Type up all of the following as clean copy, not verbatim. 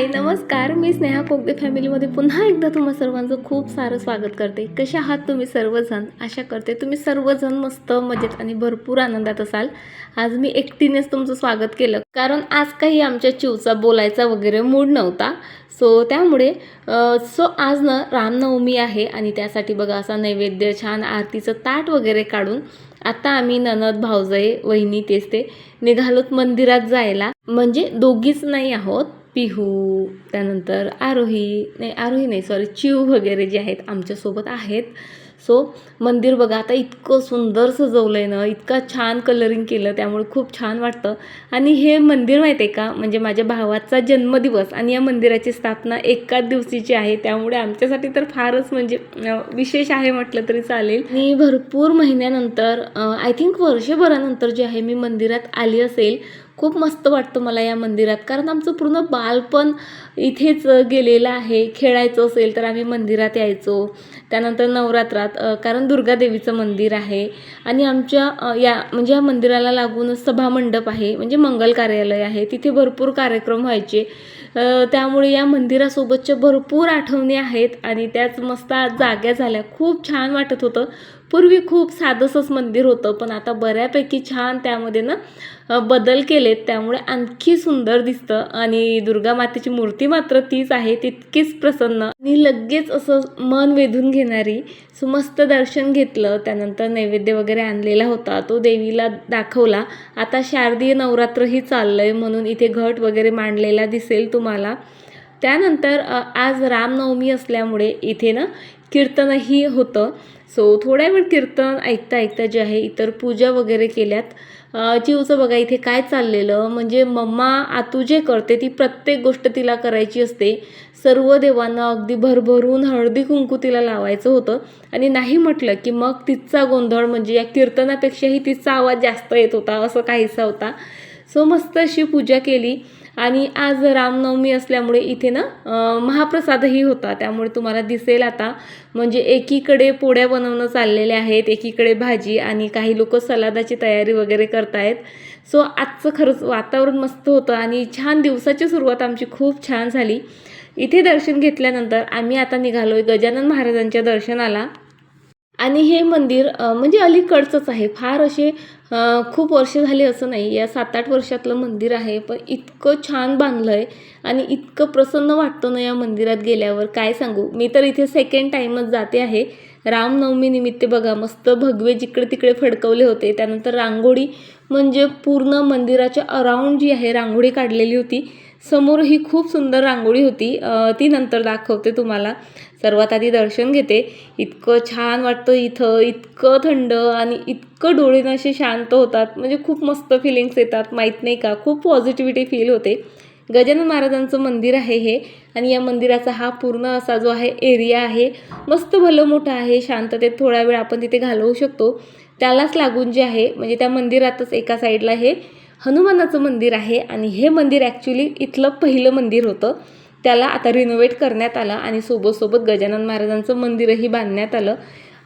हाय नमस्कार, मी स्नेहा कोगदे फॅमिलीमध्ये पुन्हा एकदा तुम्हा सर्वांचं खूप सारं स्वागत करते. कशा आहात तुम्ही सर्वजण? आशा करते तुम्ही सर्वजण मस्त मजेत आणि भरपूर आनंदात असाल. आज मी एकटीनेच तुमचं स्वागत केलं कारण आज काही आमच्या चिवचा बोलायचा वगैरे मूड नव्हता. त्यामुळे आज ना रामनवमी आहे आणि त्यासाठी बघा असा नैवेद्य छान आरतीचं ताट वगैरे काढून आता आम्ही ननद भावजय वहिनी तेच ते निघालोत मंदिरात जायला. म्हणजे दोघीच नाही आहोत, पिहू त्यानंतर आरोही नाही सॉरी चिव वगैरे जे आहेत आमच्यासोबत आहेत. मंदिर बघा आता इतकं सुंदर सजवलं आहे ना, इतका छान कलरिंग केलं त्यामुळे खूप छान वाटतं. आणि हे मंदिर माहिती आहे का, म्हणजे माझ्या भावाचा जन्मदिवस आणि या मंदिराची स्थापना एकाच दिवशीची आहे, त्यामुळे आमच्यासाठी तर फारच म्हणजे विशेष आहे म्हटलं तरी चालेल. आणि भरपूर महिन्यानंतर आय थिंक वर्षभरानंतर जे आहे मी मंदिरात आली असेल. खूप मस्त वाटतं मला या मंदिरात कारण आमचं पूर्ण बालपण इथेच गेलेलं आहे. खेळायचं असेल तर आम्ही मंदिरात यायचो. त्यानंतर नवरात्रात कारण दुर्गादेवीचं मंदिर आहे आणि आमच्या या मंदिराला लागूनच सभामंडप आहे, म्हणजे मंगल कार्यालय आहे, तिथे भरपूर कार्यक्रम व्हायचे. त्यामुळे या मंदिरासोबतच्या भरपूर आठवणी आहेत आणि त्याच मस्त जाग्या झाल्या. खूप छान वाटत होतं. पूर्वी खूप साधंसंच मंदिर होतं पण आता बऱ्यापैकी छान त्यामध्ये ना बदल केलेत, त्यामुळे आणखी सुंदर दिसतं. आणि दुर्गा मातेची मूर्ती मात्र तीच आहे, तितकीच प्रसन्न आणि लगेच असं मन वेधून घेणारी. मस्त दर्शन घेतलं. त्यानंतर नैवेद्य वगैरे आणलेला होता तो देवीला दाखवला. आता शारदीय नवरात्रही चाललंय म्हणून इथे घट वगैरे मांडलेला दिसेल तुम्हाला. त्यानंतर आज रामनवमी असल्यामुळे इथे ना कीर्तनही होतं. थोड्या वेळ कीर्तन ऐकता ऐकता जे आहे इतर पूजा वगैरे केल्यात. चिवचं बघा इथे काय चाललेलं, म्हणजे मम्मा आतू जे करते ती प्रत्येक गोष्ट तिला करायची असते. सर्व देवांना अगदी भरभरून हळदी कुंकू तिला लावायचं होतं आणि नाही म्हटलं की मग तिचा गोंधळ, म्हणजे या कीर्तनापेक्षाही तिचा आवाज जास्त येत होता, असं काहीसा होता. मस्त अशी पूजा केली. आणि आज रामनवमी असल्यामुळे इथे ना महाप्रसादही होता, त्यामुळे तुम्हाला दिसेल आता. म्हणजे एकीकडे पोळ्या बनवणं चाललेल्या आहेत, एकीकडे भाजी आणि काही लोक सलादाची तयारी वगैरे करतायत. आजचं खरंच वातावरण मस्त होतं आणि छान दिवसाची सुरुवात आमची खूप छान झाली. इथे दर्शन घेतल्यानंतर आम्ही आता निघालोय गजानन महाराजांच्या दर्शनाला. आणि हे मंदिर म्हणजे अलीकडचंच आहे, फार असे खूप वर्ष झाली असं नाही, या 7-8 वर्षातलं मंदिर आहे. पण इतकं छान बांधलं आहे आणि इतकं प्रसन्न वाटतं ना या मंदिरात गेल्यावर, काय सांगू. मी तर इथे सेकंड टाईमच जाते आहे. रामनवमी निमित्त बघा मस्त भगवे जिकडे तिकडे फडकवले होते. त्यानंतर रांगोळी, म्हणजे पूर्ण मंदिराच्या अराउंड जी आहे रांगोळी काढलेली होती. समोर ही खूप सुंदर रांगोळी होती, ती नंतर दाखवते तुम्हाला. सर्वात आधी दर्शन घेते. इतकं छान वाटतं इथं, इतकं थंड आणि इतकं डोळे असे शांत होतात, म्हणजे खूप मस्त फिलिंग्स येतात, माहीत नाही का, खूप पॉझिटिव्हिटी फील होते. गजानन महाराजांचं मंदिर आहे हे आणि या मंदिराचा हा पूर्ण असा जो आहे एरिया आहे मस्त भलं मोठं आहे. शांततेत थोडा वेळ आपण तिथे घालवू शकतो. त्यालाच लागून जे आहे म्हणजे त्या मंदिरातच एका साईडला हे हनुमानाचं मंदिर आहे आणि हे मंदिर ॲक्च्युली इथलं पहिलं मंदिर होतं. त्याला आता रिनोव्हेट करण्यात आलं आणि सोबत गजानन महाराजांचं मंदिरही बांधण्यात आलं.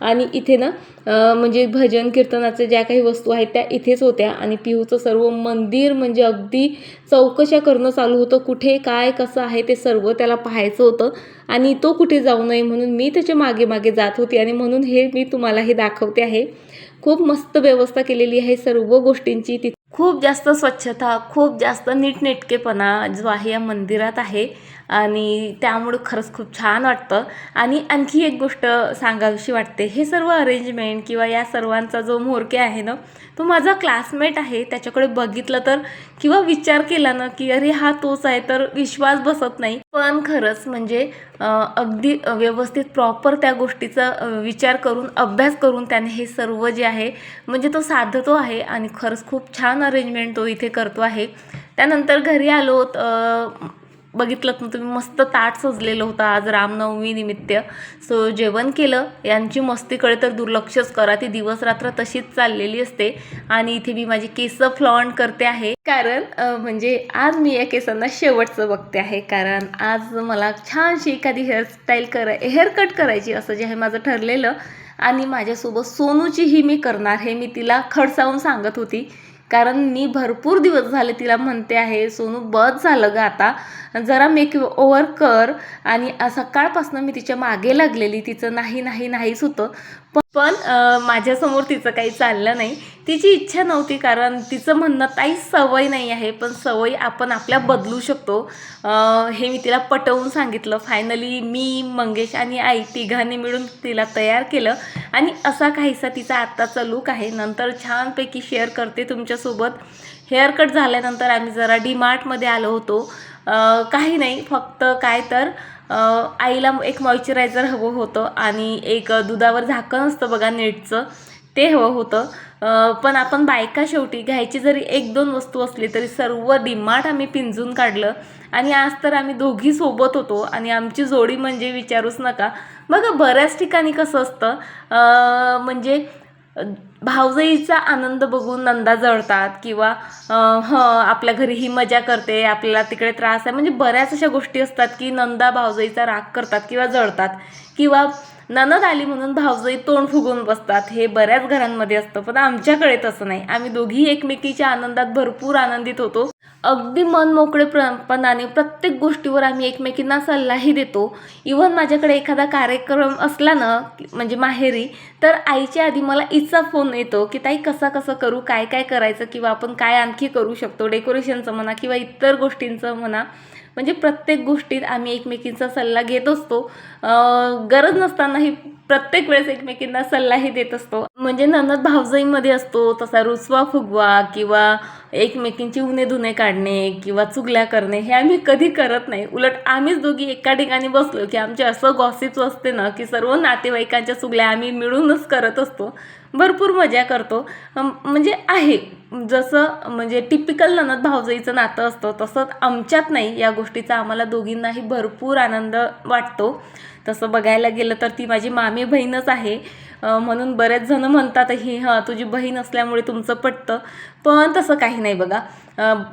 आणि इथे ना म्हणजे भजन कीर्तनाचे ज्या काही वस्तू आहेत त्या इथेच होत्या. आणि पिहूचं सर्व मंदिर म्हणजे अगदी चौकशा करणं चालू होतं, कुठे काय कसं आहे ते सर्व त्याला पाहायचं होतं आणि तो कुठे जाऊ नये म्हणून मी त्याच्या मागे मागे जात होती आणि म्हणून हे मी तुम्हाला हे दाखवते आहे. खूप मस्त व्यवस्था केलेली आहे सर्व गोष्टींची. खूप जास्त स्वच्छता, खूप जास्त नीटनेटकेपणा जो आहे या मंदिरात आहे आणि त्यामुळे खरंच खूप छान वाटतं. आणि आणखी एक गोष्ट सांगावीशी वाटते, हे सर्व अरेंजमेंट किंवा या सर्वांचा जो म्होरक्या आहे ना, तो माझा क्लासमेट आहे. त्याच्याकडे बघितलं तर किंवा विचार केला ना की अरे हा तोच आहे तर विश्वास बसत नाही. पण खरंच म्हणजे अगदी व्यवस्थित प्रॉपर त्या गोष्टीचा विचार करून अभ्यास करून त्याने हे सर्व जे आहे म्हणजे तो साधतो आहे आणि खरंच खूप छान अरेंजमेंट तो इथे करतो आहे. त्यानंतर घरी आलो, बघितलं ना तुम्ही मस्त ताट सजलेलं होतं आज रामनवमी निमित्त. जेवण केलं. यांची मस्तीकडे तर दुर्लक्षच करा, ती दिवस रात्र तशीच चाललेली असते. आणि इथे मी माझी केस फ्लॉन्ट करते आहे कारण म्हणजे आज मी या केसांना शेवटचं बघते आहे, कारण आज मला छानशी एखादी हेअरकट करायची असं जे आहे माझं ठरलेलं. आणि माझ्यासोबत सोनूचीही मी करणार हे मी तिला खडसावून सांगत होती कारण मी भरपूर दिवस झाले तिला म्हणते आहे, सोनू बस झालं ग आता, जरा मेक ओव्हर कर. आणि सकाळपासून मी तिच्या मागे लागलेली, तिचं नाही नाही नाहीच होतं. पण माझ्यासमोर तिचं काही चाललं नाही. तिची इच्छा नव्हती, कारण तिचं म्हणणं ताई सवय नाही आहे, पण सवय आपण आपल्या बदलू शकतो. हे मी तिला पटवून सांगितलं. फायनली मी, मंगेश आणि आई तिघांनी मिळून तिला तयार केलं आणि असा काहीसा तिचा आत्ताचा लूक आहे. नंतर छानपैकी शेअर करते तुमच्यासोबत. हेअरकट झाल्यानंतर आम्ही जरा डीमार्टमध्ये आलो होतो. काही नाही, फक्त काय तर आईला एक मॉइश्चरायझर हवं होतं आणि एक दुधावर झाकण असतं बघा नेटचं, ते हवं होतं. पण आपण बायका शेवटी घ्यायची जरी 1-2 वस्तू असली तरी सर्व डीमार्ट आम्ही पिंजून काढलं. आणि आज तर आम्ही दोघी सोबत होतो आणि आमची जोडी म्हणजे विचारूच नका. बघा बऱ्याच ठिकाणी कसं असतं, म्हणजे भावजाईचा आनंद बघून नंदा जळतात, किंवा आपल्या घरी ही मजा करते, आपल्याला तिकडे त्रास आहे, म्हणजे बऱ्याच अशा गोष्टी असतात की नंदा भावजाईचा राग करतात किंवा जळतात, किंवा नणद आली म्हणून भावजाई तोंड फुगून बसतात. हे बऱ्याच घरांमध्ये असतं, पण आमच्याकडे तसं नाही. आम्ही दोघी एकमेकीच्या आनंदात भरपूर आनंदित होतो. अगदी मन मोकळेपणाने प्रत्येक गोष्टीवर आम्ही एकमेकींना सल्लाही देतो. इव्हन माझ्याकडे एखादा कार्यक्रम असला ना, म्हणजे माहेरी, तर आईच्या आधी मला हिचा फोन येतो की ताई कसं करू, काय काय करायचं, किंवा आपण काय आणखी करू शकतो, डेकोरेशनचं म्हणा किंवा इतर गोष्टींचं म्हणा. म्हणजे प्रत्येक गोष्टीत आम्ही एकमेकींचा सल्ला घेत असतो. गरज नसतानाही प्रत्येक वेळेस एकमेकींना सल्लाही देत असतो. म्हणजे नणद भावजाईमध्ये असतो तसा रुसवा फुगवा किंवा एकमेकींची उणे धुणे काढणे किंवा चुगल्या करणे हे आम्ही कधी करत नाही. उलट आम्हीच दोघी एका ठिकाणी बसलो की आमचे असं गॉसिप्स असते ना की सर्व नातेवाईकांच्या चुगल्या आम्ही मिळूनच करत असतो. भरपूर मजा करतो. म्हणजे आहे जसं म्हणजे टिपिकल नणद भावजाईचं नातं असतं तसंच आमच्यात नाही. या गोष्टीचा आम्हाला दोघींनाही भरपूर आनंद वाटतो. तसं बघायला गेलं तर ती माझी मामी बहीणच आहे. म्हणून बरेच जण म्हणतात ही तुझी बहीण असल्यामुळे तुमचं पटतं, पण तसं काही नाही बघा.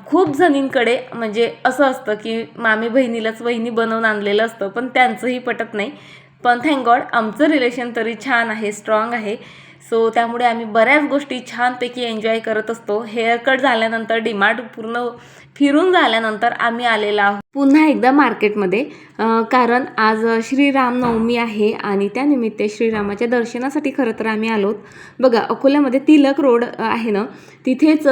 खूप जणींकडे म्हणजे असं असतं की मामी बहिणीलाच वहिनी बनवून आणलेलं असतं, पण त्यांचंही पटत नाही. पण थँक गॉड आमचं रिलेशन तरी छान आहे, स्ट्रॉंग आहे. सो त्यामुळे आम्ही बऱ्याच गोष्टी छानपैकी एन्जॉय करत असतो. हेअरकट झाल्यानंतर डीमार्ट पूर्ण फिरून झाल्यानंतर आम्ही आलेलो आहोत पुन्हा एकदा मार्केटमध्ये. कारण आज श्रीरामनवमी आहे आणि त्यानिमित्त श्रीरामाच्या दर्शनासाठी खरं तर आम्ही आलोत. बघा अकोल्यामध्ये तिलक रोड आहे ना, तिथेच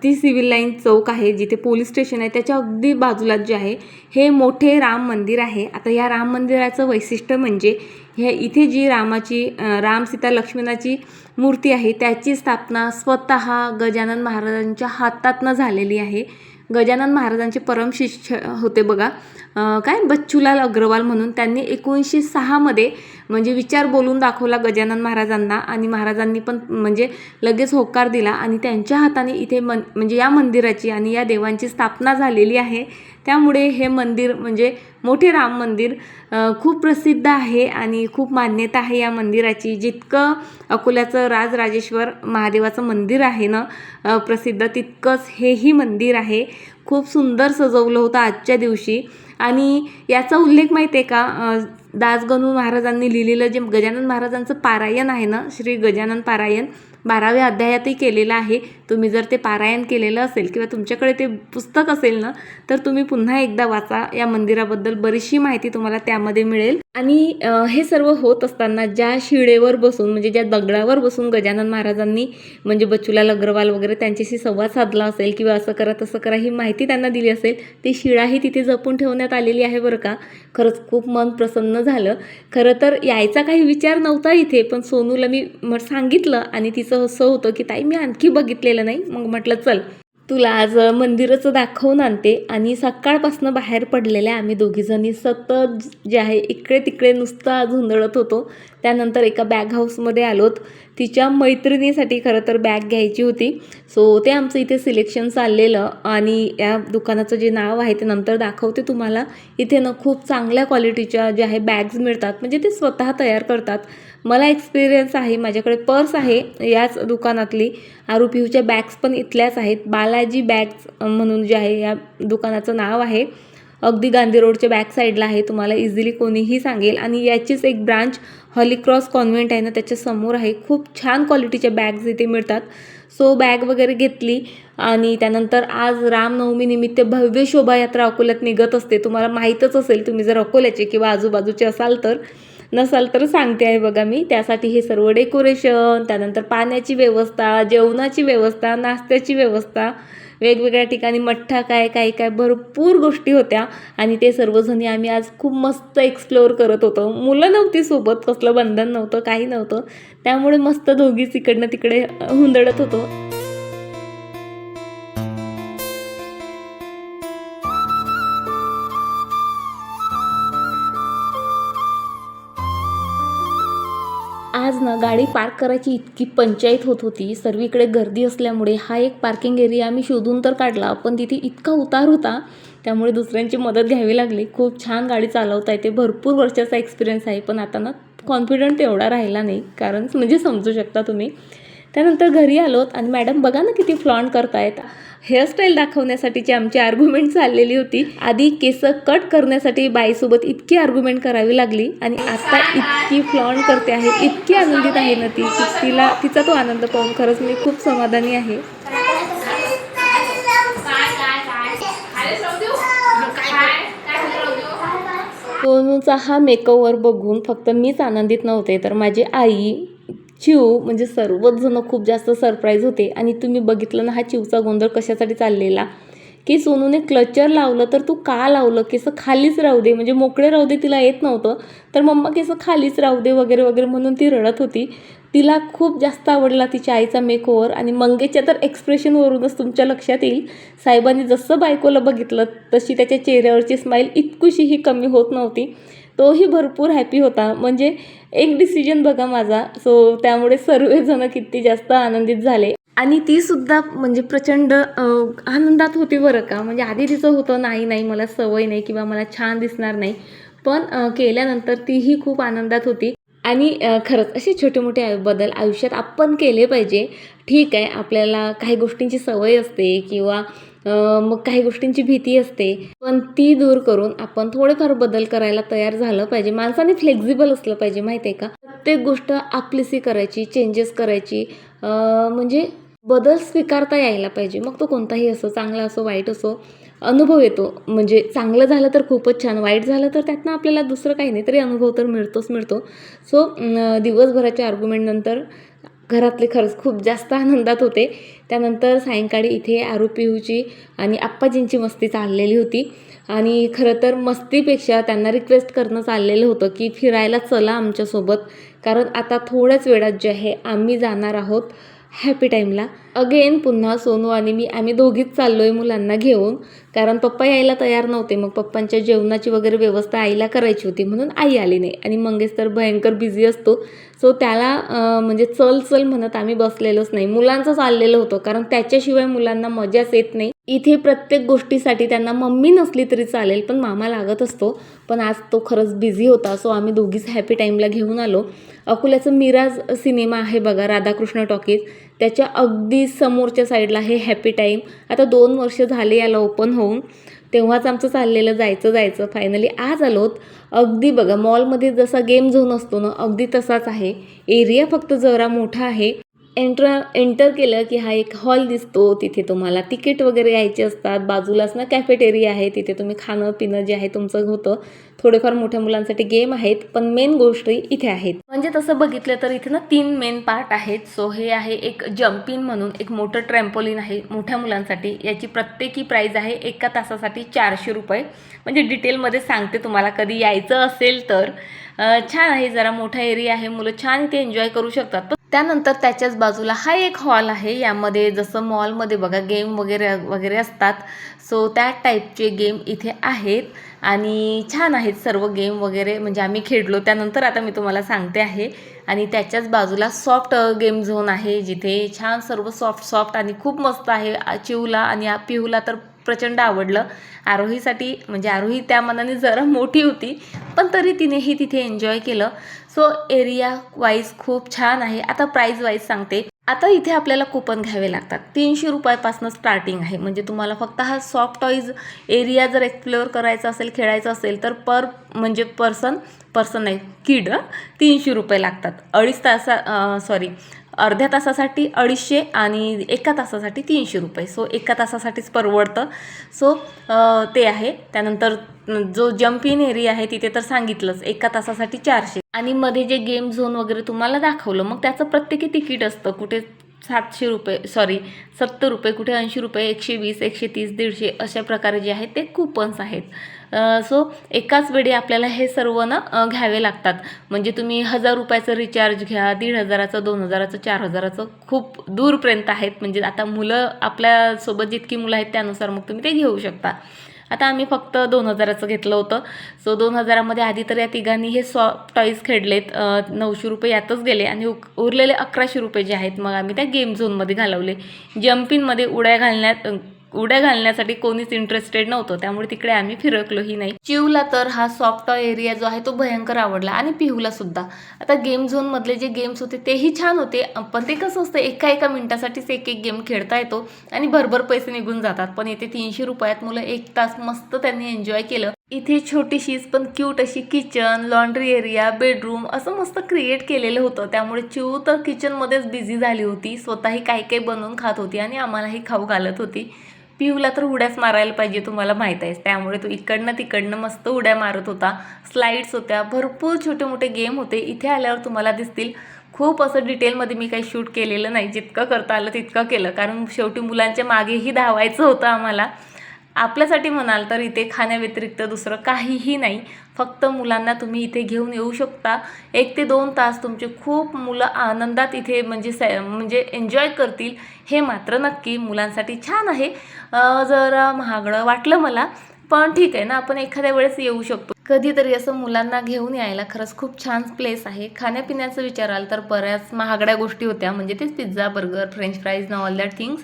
ती सिव्हिल लाईन चौक आहे जिथे पोलीस स्टेशन आहे, त्याच्या अगदी बाजूला जे आहे हे मोठे राम मंदिर आहे. आता या राम मंदिराचं वैशिष्ट्य म्हणजे इथे जी राम सीता लक्ष्मणाची मूर्ती आहे त्याची स्थापना स्वतः गजानन महाराजांच्या हातातनं झालेली आहे. गजानन महाराजांचे परमशिष्य होते बघा, काय बच्चूलाल अग्रवाल म्हणून. त्यांनी 1906मध्ये म्हणजे विचार बोलून दाखवला गजानन महाराजांना आणि महाराजांनी पण म्हणजे लगेच होकार दिला आणि त्यांच्या हाताने इथे म्हणजे या मंदिराची आणि या देवांची स्थापना झालेली आहे. त्यामुळे हे मंदिर म्हणजे मोठे राम मंदिर खूप प्रसिद्ध आहे आणि खूप मान्यता आहे या मंदिराची. जितकं अकोल्याचं राजराजेश्वर महादेवाचं मंदिर आहे ना प्रसिद्ध, तितकंच हेही मंदिर आहे. खूप सुंदर सजवलं होतं आजच्या दिवशी. आणि याचा उल्लेख माहिती आहे का, दासगणू महाराजांनी लिहिलेलं जे गजानन महाराजांचं पारायण आहे ना, श्री गजानन पारायण 12व्या अध्यायातही केलेलं आहे. तुम्ही जर ते पारायण केलेलं असेल किंवा तुमच्याकडे ते पुस्तक असेल ना, तर तुम्ही पुन्हा एकदा वाचा. या मंदिराबद्दल बरीचशी माहिती तुम्हाला त्यामध्ये मिळेल. आणि हे सर्व होत असताना ज्या शिळेवर बसून म्हणजे ज्या दगडावर बसून गजानन महाराजांनी म्हणजे बच्चूलाल अग्रवाल वगैरे त्यांच्याशी संवाद साधला असेल किंवा असं करा तसं करा ही माहिती त्यांना दिली असेल, ती शिळाही तिथे जपून ठेवण्यात आलेली आहे बरं का. खरंच खूप मन प्रसन्न झालं. खरं तर यायचा काही विचार नव्हता इथे, पण सोनूला मी सांगितलं आणि तिचं असं होतं की ताई मी आणखी बघितलेलं नाही. मग म्हटलं चल तुला आज मंदिराचं दाखवून आणते. आणि सकाळपासून बाहेर पडलेल्या आम्ही दोघीजणी सतत जे आहे इकडे तिकडे नुसता झुंदळत होतो. त्यानंतर एका बॅग हाऊसमध्ये आलोत. तिच्या मैत्रिणीसाठी खरं तर बॅग घ्यायची होती. सो ते आमचं इथे सिलेक्शन चाललेलं आणि या दुकानाचं जे नाव आहे ते नंतर दाखवते तुम्हाला. इथे ना खूप चांगल्या क्वालिटीच्या ज्या आहे बॅग्स मिळतात, म्हणजे ते स्वतः तयार करतात. मला एक्सपिरियन्स आहे, माझ्याकडे पर्स आहे याच दुकानातली. आरू-पिहूच्या बॅग्स पण इथल्याच आहेत. बालाजी बॅग्स म्हणून जे आहे या दुकानाचं नाव आहे. अगदी गांधी रोडच्या बॅक साईडला आहे, तुम्हाला इझिली कोणीही सांगेल. आणि याचीच एक ब्रांच हॉली क्रॉस कॉन्व्हेंट आहे ना त्याच्या समोर आहे. खूप छान क्वालिटीच्या बॅग्स इथे मिळतात. सो बॅग वगैरे घेतली आणि त्यानंतर आज रामनवमीनिमित्त भव्य शोभायात्रा अकोल्यात निघत असते. तुम्हाला माहीतच असेल, तुम्ही जर अकोल्याचे किंवा आजूबाजूचे असाल तर. नसाल तर सांगते आहे बघा मी. त्यासाठी हे सर्व डेकोरेशन, त्यानंतर पाण्याची व्यवस्था, जेवणाची व्यवस्था, नाश्त्याची व्यवस्था, वेगवेगळ्या ठिकाणी मठ्ठा काय काय भरपूर गोष्टी होत्या आणि ते सर्वजणी आम्ही आज खूप मस्त एक्सप्लोअर करत होतो. मुलं नव्हती सोबत, कसलं बंधन नव्हतं, काही नव्हतं. त्यामुळे मस्त दोघीच इकडनं तिकडे हुंदडत होतो. आज ना गाडी पार्क करायची इतकी पंचायत होत होती. सर्वीकडे गर्दी असल्यामुळे हा एक पार्किंग एरिया आम्ही शोधून तर काढला, पण तिथे इतका उतार होता त्यामुळे दुसऱ्यांची मदत घ्यावी लागली. खूप छान गाडी चालवता येते, भरपूर वर्षाचा एक्सपिरियन्स आहे, पण आता ना कॉन्फिडंट तेवढा राहिला नाही, कारण म्हणजे समजू शकता तुम्ही. त्यानंतर घरी आलोत आणि मॅडम बघा ना किती फ्लॉन्ट करतायत. हेअरस्टाईल दाखवण्यासाठीची आमची आर्ग्युमेंट चाललेली होती. आधी केस कट करण्यासाठी बाईसोबत इतकी आर्ग्युमेंट करावी लागली आणि आता इतकी फ्लॉन्ट करते आहे, इतकी आनंदित आहे ना ती. तिचा तो आनंद पाहून खरंच मी खूप समाधानी आहे. सोनूचा हा मेकओव्हर बघून फक्त मीच आनंदित नव्हते, तर माझी आई, चिव, म्हणजे सर्वच जण खूप जास्त सरप्राईज होते. आणि तुम्ही बघितलं ना हा चिवचा गोंधळ कशासाठी चाललेला, की सोनूने क्लचर लावलं तर तू का लावलं, केस खालीच राहू दे, म्हणजे मोकळे राहू दे, तिला येत नव्हतं, तर मम्मा केस खालीच राहू दे वगैरे वगैरे म्हणून ती रडत होती. तिला खूप जास्त आवडला तिच्या आईचा मेकओव्हर. आणि मंगेच्या तर एक्सप्रेशनवरूनच तुमच्या लक्षात येईल, साहेबांनी जसं बायकोला बघितलं तशी त्याच्या चेहऱ्यावरची स्माईल इतकुशीही कमी होत नव्हती. तोही भरपूर हॅपी होता. म्हणजे एक डिसिजन बघा माझा. सो त्यामुळे सर्वजण किती जास्त आनंदित झाले आणि ती सुद्धा म्हणजे प्रचंड आनंदात होती बरं का. म्हणजे आधी तिचं होतं नाही मला सवय नाही किंवा मला छान दिसणार नाही, पण केल्यानंतर तीही खूप आनंदात होती. आणि खरंच असे छोटे मोठे बदल आयुष्यात आपण केले पाहिजे. ठीक आहे, आपल्याला काही गोष्टींची सवय असते किंवा मग काही गोष्टींची भीती असते, पण ती दूर करून आपण थोडेफार बदल करायला तयार झालं पाहिजे. माणसाने फ्लेक्झिबल असलं पाहिजे, माहिती आहे का. प्रत्येक गोष्ट आपलीशी करायची, चेंजेस करायची, म्हणजे बदल स्वीकारता यायला पाहिजे. मग तो कोणताही असो, चांगला असो वाईट असो, अनुभव येतो. म्हणजे चांगलं झालं तर खूपच छान, वाईट झालं तर त्यातनं आपल्याला दुसरं काही नाही तरी अनुभव तर मिळतो. सो दिवसभराच्या आर्ग्युमेंटनंतर घरातले खरंच खूप जास्त आनंदात होते. त्यानंतर सायंकाळी इथे आरू पिहूची आणि आप्पाजींची मस्ती चाललेली होती. आणि खरं तर मस्तीपेक्षा त्यांना रिक्वेस्ट करणं चाललेलं होतं की फिरायला चला आमच्यासोबत, कारण आता थोड्याच वेळात जे आहे आम्ही जाणार आहोत हॅपी टाईमला. अगेन पुन्हा सोनू आणि आम्ही दोघीच चाललो आहे मुलांना घेऊन, कारण पप्पा यायला तयार नव्हते. मग पप्पांच्या जेवणाची वगैरे व्यवस्था आईला करायची होती म्हणून आई आली नाही. आणि मंगेश तर भयंकर बिझी असतो. सो त्याला म्हणजे चल म्हणत आम्ही बसलेलोच नाही. मुलांचं चाललेलं होतं, कारण त्याच्याशिवाय मुलांना मजाच येत नाही. इथे प्रत्येक गोष्टीसाठी त्यांना मम्मी नसली तरी चालेल, पण मामा लागत असतो. पण आज तो खरंच बिझी होता. सो आम्ही दोघीच हॅपी टाईमला घेऊन आलो. अकोल्याचं मिराज सिनेमा आहे बघा, राधाकृष्ण टॉकीज, त्याच्या अगदी समोरच्या साईडला हे हॅपी टाईम. आता 2 वर्ष झाले याला ओपन होऊन. तेव्हाच आमचं चाललेलं जायचं. फायनली आज आलोत. अगदी बघा मॉलमध्ये जसा गेम झोन असतो ना, अगदी तसाच आहे. एरिया फक्त जरा मोठा आहे. एंटर केलं की हा एक हॉल दिसतो. तिथे तुम्हाला तिकीट वगैरे यायचे असतात. बाजूलाच ना कॅफेटेरिया आहे, तिथे तुम्ही खाणं पिणं जे आहे तुमचं होतं. थोडेफार मोठ्या मुलांसाठी गेम आहेत, पण मेन गोष्ट इथे आहेत. म्हणजे तसं बघितलं तर इथे ना 3 मेन पार्ट आहेत. सो हे आहे एक जम्पिंग म्हणून एक मोठं ट्रॅम्पोलिन आहे मोठ्या मुलांसाठी. याची प्रत्येकी प्राईज आहे 1 तासासाठी 400 रुपये. म्हणजे डिटेलमध्ये सांगते तुम्हाला, कधी यायचं असेल तर. छान आहे, जरा मोठा एरिया आहे, मुलं छान इथे एन्जॉय करू शकतात. त्यानंतर त्याच्याच बाजूला हा एक हॉल आहे. यामध्ये जसं मॉलमध्ये बघा गेम वगैरे असतात, सो त्या टाईपचे गेम इथे आहेत आणि छान आहेत सर्व गेम वगैरे. म्हणजे आम्ही खेळलो, त्यानंतर आता मी तुम्हाला सांगते आहे. आणि त्याच्याच बाजूला सॉफ्ट गेम झोन आहे, जिथे छान सर्व सॉफ्ट आणि खूप मस्त आहे. चिवला आणि पिहूला तर प्रचंड आवडलं. आरोहीसाठी म्हणजे आरोही त्या मनाने जरा मोठी होती, पण तरी तिनेही तिथे एन्जॉय केलं. सो एरिया वाईज खूप छान आहे. आता प्राईज वाईज सांगते. आता इथे आपल्याला कुपन घ्यावे लागतात. 300 रुपयापासून स्टार्टिंग आहे. म्हणजे तुम्हाला फक्त हा सॉफ्ट टॉईज एरिया जर एक्सप्लोअर करायचा असेल, खेळायचं असेल तर म्हणजे पर्सन नाही, किड 300 रुपये लागतात. अर्ध्या तासासाठी 250 आणि एका तासासाठी 300 रुपये. सो एका तासासाठीच परवडतं. सो ते आहे. त्यानंतर जो जम्प इन एरिया आहे तिथे तर सांगितलंच एका तासासाठी 400. आणि मध्ये जे गेम झोन वगैरे तुम्हाला दाखवलं मग त्याचं प्रत्येकी तिकीट असतं. कुठे 700 रुपये 70 रुपये, कुठे 80 रुपये, 120, 130, 150 अशा प्रकारे जे आहेत ते कूपन्स आहेत. सो एकाच वेळी आपल्याला हे सर्व घ्यावे लागतात. म्हणजे तुम्ही 1000 रुपयाचं रिचार्ज घ्या, 1500चं, 2000चं, 4000चं खूप दूरपर्यंत आहेत. म्हणजे आता मुलं आपल्यासोबत जितकी मुलं आहेत त्यानुसार मग तुम्ही ते घेऊ शकता. आता आम्ही फक्त 2000चं घेतलं होतं. सो 2000मध्ये आधी तर या तिघांनी हे सॉफ्ट टॉईज खेळलेत. 900 रुपये यातच गेले आणि उरलेले 1100 रुपये जे आहेत मग आम्ही त्या गेम झोनमध्ये घालवले. जम्पिंगमध्ये उड्या घालण्यासाठी कोणीच इंटरेस्टेड नव्हतं, त्यामुळे तिकडे आम्ही फिरकलोही नाही. चिवला तर हा सॉफ्ट टॉय एरिया जो आहे तो भयंकर आवडला आणि पिहूला सुद्धा. आता गेम झोनमधले जे गेम्स होते तेही छान होते, पण ते कसं असतं एका मिनिटासाठीच एक गेम खेळता येतो आणि भरभर पैसे निघून जातात. पण इथे 300 रुपयात मुलं 1 तास मस्त त्यांनी एन्जॉय केलं. इथे छोटीशीच पण क्यूट अशी किचन, लॉन्ड्री एरिया, बेडरूम असं मस्त क्रिएट केलेलं होतं. त्यामुळे चिव तर किचनमध्येच बिझी झाली होती. स्वतःही काही बनवून खात होती आणि आम्हालाही खाऊ घालत होती. पिहूला तर उड्याच मारायला पाहिजे, तुम्हाला माहीत आहे. त्यामुळे तो इकडनं तिकडनं मस्त उड्या मारत होता. स्लाईड्स होत्या, भरपूर छोटे मोठे गेम होते. इथे आल्यावर तुम्हाला दिसतील. खूप असं डिटेलमध्ये मी काही शूट केलेलं नाही, जितकं करता आलं तितकं केलं, कारण शेवटी मुलांच्या मागेही धावायचं होतं आम्हाला. आपल्यासाठी म्हणाल तर इथे खाण्याव्यतिरिक्त दुसरं काहीही नाही. फक्त मुलांना तुम्ही इथे घेऊन येऊ शकता. 1 ते 2 तास तुमचे खूप मुलं आनंदात इथे म्हणजे एन्जॉय करतील, हे मात्र नक्की. मुलांसाठी छान आहे. जरा महागडं वाटलं मला, पण ठीक आहे ना, आपण एखाद्या वेळेस येऊ शकतो. कधीतरी असं मुलांना घेऊन यायला खरंच खूप छान प्लेस आहे. खाण्यापिण्याचं विचाराल तर बऱ्याच महागड्या गोष्टी होत्या, म्हणजे तेच pizza, burger, French fries all that things,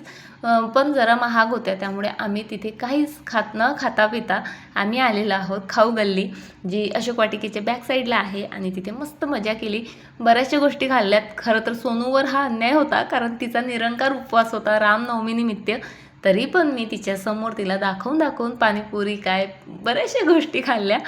पण जरा महाग होत्या. त्यामुळे आम्ही तिथे काहीच न खाता पिता आम्ही आलेलो आहोत खाऊ गल्ली, जी अशोक वाटिकेच्या बॅक साईडला आहे. आणि तिथे मस्त मजा केली, बऱ्याचशा गोष्टी खाल्ल्यात. खरं तर सोनूवर हा अन्याय होता, कारण तिचा निरंकार उपवास होता रामनवमीनिमित्त. तरी पण मी तिच्यासमोर तिला दाखवून पाणीपुरी काय बऱ्याचशा गोष्टी खाल्ल्या.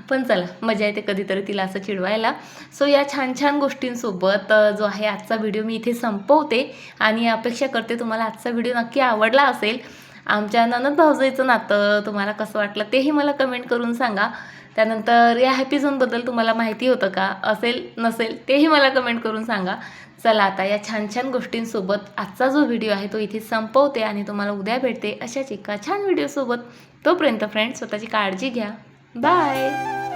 पण चला, मजा येते कधीतरी तिला असं चिडवायला. सो या छान छान गोष्टींसोबत जो आहे आजचा व्हिडिओ मी इथे संपवते आणि अपेक्षा करते तुम्हाला आजचा व्हिडिओ नक्की आवडला असेल. आमच्या नणंद भावजाईचं नातं तुम्हाला कसं वाटलं तेही मला कमेंट करून सांगा. त्यानंतर या हॅपी झोनबद्दल तुम्हाला माहिती होतं का, असेल नसेल तेही मला कमेंट करून सांगा. चला, आता या छान छान गोष्टींसोबत आजचा जो व्हिडिओ आहे तो इथे संपवते आणि तुम्हाला उद्या भेटते अशाच एका छान व्हिडिओसोबत. तोपर्यंत फ्रेंड्स, स्वतःची काळजी घ्या. बाय.